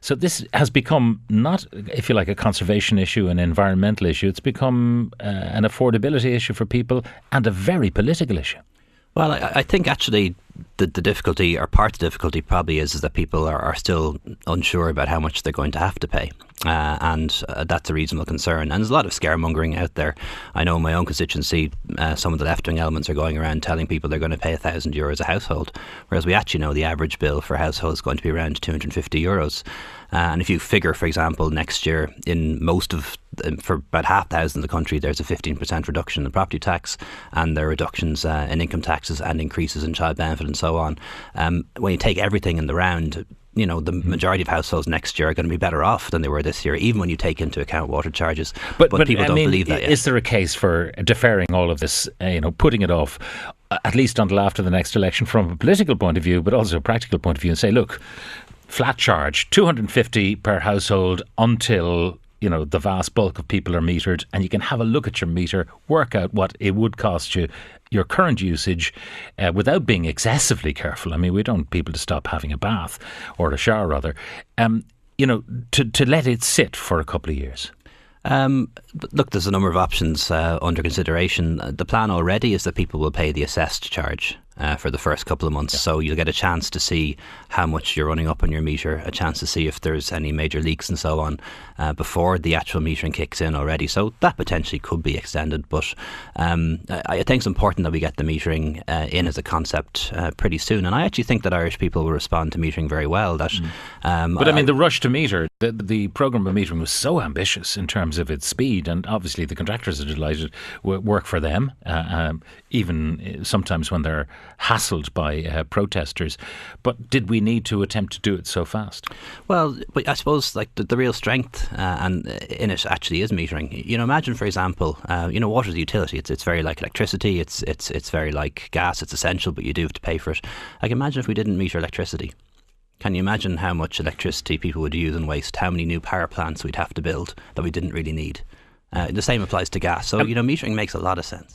So this has become not, if you like, a conservation issue, an environmental issue. It's become an affordability issue for people and a very political issue. Well, I think actually the difficulty, or part of the difficulty probably is that people are still unsure about how much they're going to have to pay. And that's a reasonable concern. And there's a lot of scaremongering out there. I know in my own constituency, some of the left-wing elements are going around telling people they're going to pay €1,000 a household, whereas we actually know the average bill for a household is going to be around €250. And if you figure, for example, next year for about 500,000 in the country, there's a 15% reduction in property tax, and there are reductions in income taxes and increases in child benefit and so on. When you take everything in the round, the majority of households next year are going to be better off than they were this year, even when you take into account water charges. But people don't believe that yet. Is there a case for deferring all of this, putting it off, at least until after the next election, from a political point of view, but also a practical point of view, and say, look, flat charge, 250 per household until the vast bulk of people are metered, and you can have a look at your meter, work out what it would cost you, your current usage, without being excessively careful. I mean, we don't want people to stop having a bath, or a shower rather, to let it sit for a couple of years. But look, there's a number of options under consideration. The plan already is that people will pay the assessed charge for the first couple of months. Yeah. So you'll get a chance to see how much you're running up on your meter, a chance to see if there's any major leaks and so on before the actual metering kicks in already. So that potentially could be extended. But I think it's important that we get the metering in as a concept pretty soon. And I actually think that Irish people will respond to metering very well. But the rush to meter, the programme of metering was so ambitious in terms of its speed, and obviously the contractors are delighted, work for them, even sometimes when they're hassled by protesters. But did we need to attempt to do it so fast? Well, but I suppose the real strength and in it actually is metering. Imagine, for example, water is a utility. It's very like electricity. It's very like gas. It's essential, but you do have to pay for it. Like, imagine if we didn't meter electricity. Can you imagine how much electricity people would use and waste? How many new power plants we'd have to build that we didn't really need? The same applies to gas. So, metering makes a lot of sense.